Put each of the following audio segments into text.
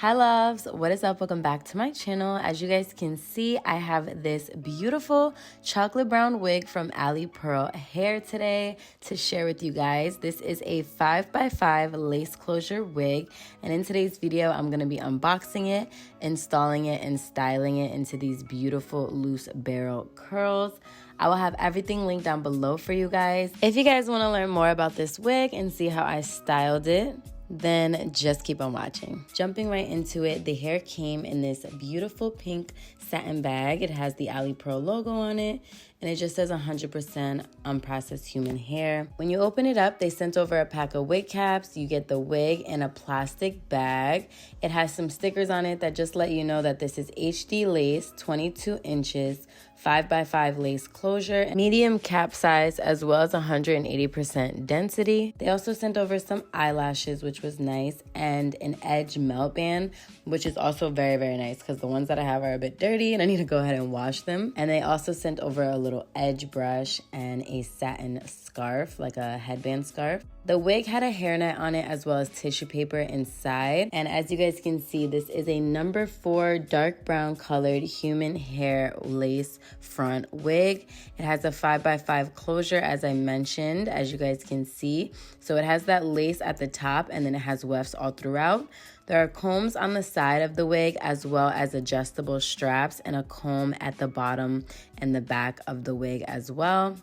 Hi loves, what is up? Welcome back to my channel. As you guys can see, I have this beautiful chocolate brown wig from Alipearl hair today to share with you guys. This is a 5x5 lace closure wig, and in today's video I'm going to be unboxing it, installing it, and styling it into these beautiful loose barrel curls. I will have everything linked down below for you guys. If you guys want to learn more about this wig and see how I styled it, then just keep on watching. Jumping right into it, the hair came in this beautiful pink satin bag. It has the Alipearl logo on it, and it just says 100% unprocessed human hair. When you open it up, they sent over a pack of wig caps. You get the wig in a plastic bag. It has some stickers on it that just let you know that this is HD lace, 22 inches, 5x5 lace closure, medium cap size, as well as 180% density. They also sent over some eyelashes, which was nice, and an edge melt band, which is also very, very nice because the ones that I have are a bit dirty and I need to go ahead and wash them. And they also sent over a little edge brush and a satin scarf, like a headband scarf. The wig had a hairnet on it as well as tissue paper inside. And as you guys can see, this is a number 4 dark brown colored human hair lace front wig. It has a 5x5 closure, as I mentioned, as you guys can see. So it has that lace at the top and then it has wefts all throughout. There are combs on the side of the wig as well as adjustable straps and a comb at the bottom and the back of the wig as well.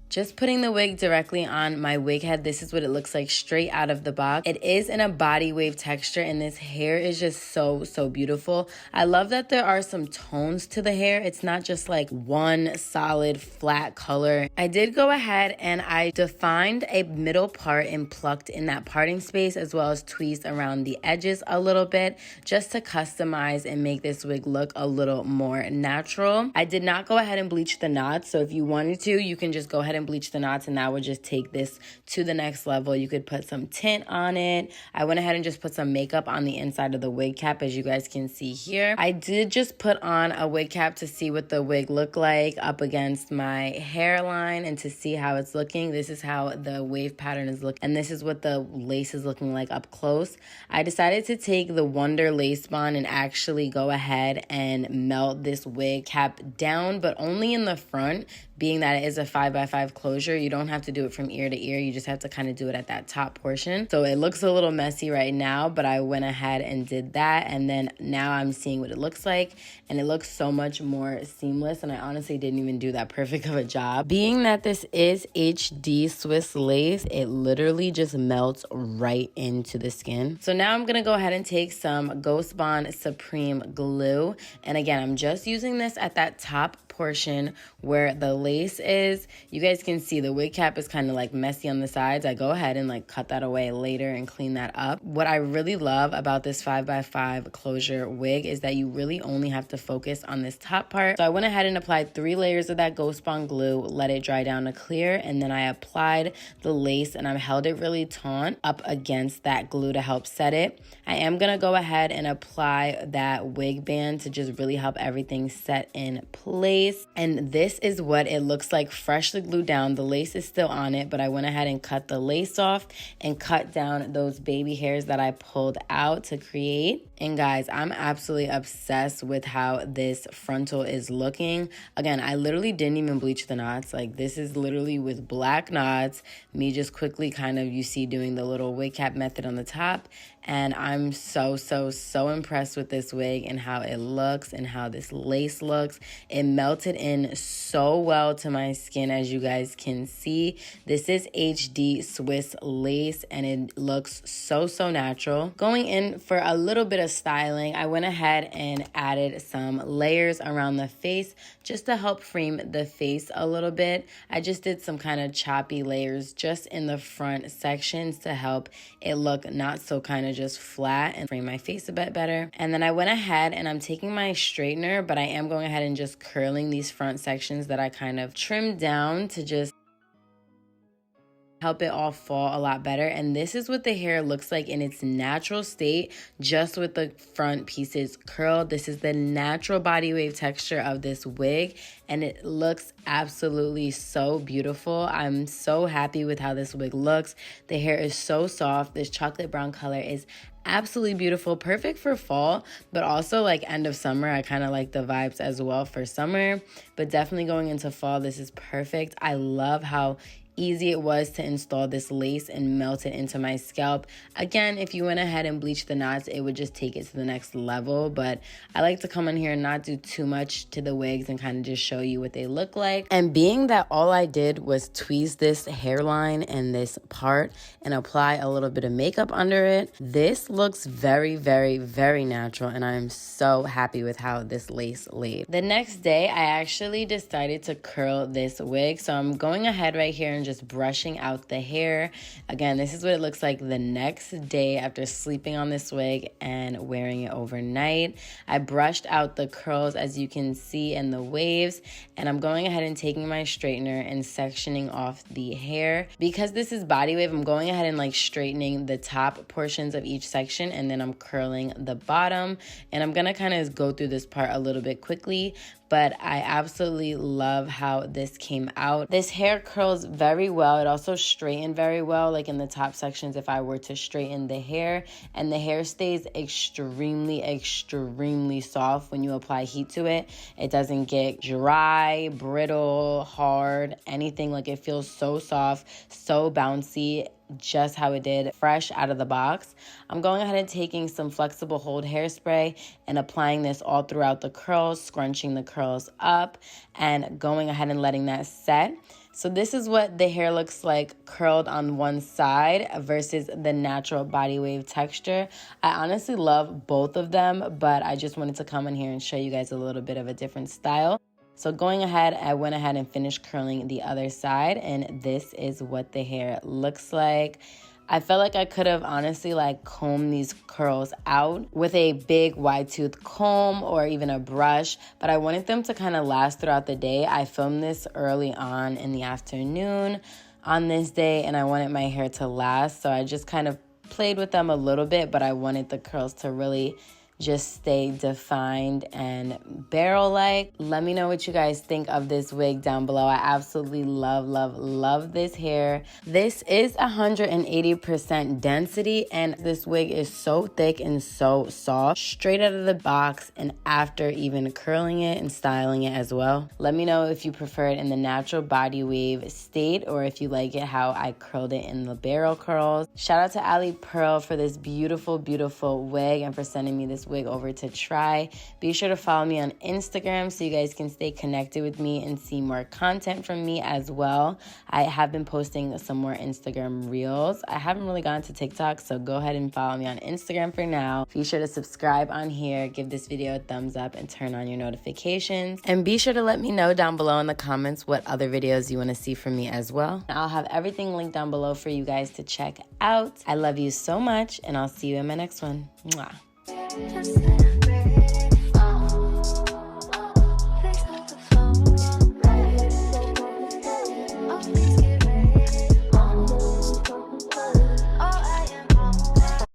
Just putting the wig directly on my wig head, this is what it looks like straight out of the box. It is in a body wave texture, and this hair is just so, so beautiful. I love that there are some tones to the hair. It's not just like one solid flat color. I did go ahead and I defined a middle part and plucked in that parting space as well as tweezed around the edges a little bit just to customize and make this wig look a little more natural. I did not go ahead and bleach the knots, so if you wanted to, you can just go ahead and bleach the knots and that would just take this to the next level. You could put some tint on it. I went ahead and just put some makeup on the inside of the wig cap, as you guys can see here. I did just put on a wig cap to see what the wig looked like up against my hairline and to see how it's looking. This is how the wave pattern is looking, and this is what the lace is looking like up close. I decided to take the Wonder Lace Bond and actually go ahead and melt this wig cap down, but only in the front, being that it is a 5x5 closure. You don't have to do it from ear to ear. You just have to kind of do it at that top portion. So it looks a little messy right now, but I went ahead and did that. And then now I'm seeing what it looks like, and it looks so much more seamless. And I honestly didn't even do that perfect of a job. Being that this is HD Swiss lace, it literally just melts right into the skin. So now I'm gonna go ahead and take some Ghost Bond Supreme glue. And again, I'm just using this at that top portion where the lace is. You guys can see the wig cap is kind of like messy on the sides. I go ahead and like cut that away later and clean that up. What I really love about this 5x5 closure wig is that you really only have to focus on this top part. So I went ahead and applied 3 layers of that Ghost Bond glue, let it dry down to clear, and then I applied the lace and I held it really taut up against that glue to help set it. I am gonna go ahead and apply that wig band to just really help everything set in place. And this is what it looks like freshly glued down. The lace is still on it, but I went ahead and cut the lace off and cut down those baby hairs that I pulled out to create. And guys, I'm absolutely obsessed with how this frontal is looking. Again, I literally didn't even bleach the knots. Like, this is literally with black knots, me just quickly kind of, you see, doing the little wig cap method on the top. And I'm so impressed with this wig and how it looks and how this lace looks. It melted in so well to my skin, as you guys can see. This is HD Swiss lace and it looks so natural. Going in for a little bit of styling, I went ahead and added some layers around the face just to help frame the face a little bit. I just did some kind of choppy layers just in the front sections to help it look not so kind of just flat and frame my face a bit better. And then I went ahead and I'm taking my straightener, but I am going ahead and just curling these front sections that I kind of trimmed down to just help it all fall a lot better. And this is what the hair looks like in its natural state, just with the front pieces curled. This is the natural body wave texture of this wig, and it looks absolutely so beautiful. I'm so happy with how this wig looks. The hair is so soft. This chocolate brown color is absolutely beautiful, perfect for fall, but also like end of summer. I kind of like the vibes as well for summer, but definitely going into fall, this is perfect. I love how easy it was to install this lace and melt it into my scalp. Again, if you went ahead and bleached the knots, it would just take it to the next level, but I like to come in here and not do too much to the wigs and kind of just show you what they look like. And being that all I did was tweeze this hairline and this part and apply a little bit of makeup under it, this looks very, very, very natural, and I'm so happy with how this lace laid. The next day, I actually decided to curl this wig, so I'm going ahead right here and just brushing out the hair. Again, this is what it looks like the next day after sleeping on this wig and wearing it overnight. I brushed out the curls, as you can see, and the waves, and I'm going ahead and taking my straightener and sectioning off the hair. Because this is body wave, I'm going ahead and like straightening the top portions of each section, and then I'm curling the bottom, and I'm gonna kind of go through this part a little bit quickly, but I absolutely love how this came out. This hair curls very well. It also straightened very well, like in the top sections if I were to straighten the hair, and the hair stays extremely, extremely soft when you apply heat to it. It doesn't get dry, brittle, hard, anything. Like, it feels so soft, so bouncy, just how it did fresh out of the box. I'm going ahead and taking some flexible hold hairspray and applying this all throughout the curls, scrunching the curls up and going ahead and letting that set. So this is what the hair looks like curled on one side versus the natural body wave texture. I honestly love both of them, but I just wanted to come in here and show you guys a little bit of a different style. So going ahead, I went ahead and finished curling the other side, and this is what the hair looks like. I felt like I could have honestly like combed these curls out with a big wide tooth comb or even a brush, but I wanted them to kind of last throughout the day. I filmed this early on in the afternoon on this day, and I wanted my hair to last, so I just kind of played with them a little bit, but I wanted the curls to really just stay defined and barrel-like. Let me know what you guys think of this wig down below. I absolutely love, love, love this hair. This is 180% density, and this wig is so thick and so soft straight out of the box and after even curling it and styling it as well. Let me know if you prefer it in the natural body wave state or if you like it how I curled it in the barrel curls. Shout out to Alipearl for this beautiful, beautiful wig and for sending me this wig over to try. Be sure to follow me on Instagram so you guys can stay connected with me and see more content from me as well. I have been posting some more Instagram reels. I haven't really gone to TikTok, so go ahead and follow me on Instagram for now. Be sure to subscribe on here, give this video a thumbs up, and turn on your notifications. And be sure to let me know down below in the comments what other videos you want to see from me as well. I'll have everything linked down below for you guys to check out. I love you so much, and I'll see you in my next one. Mwah.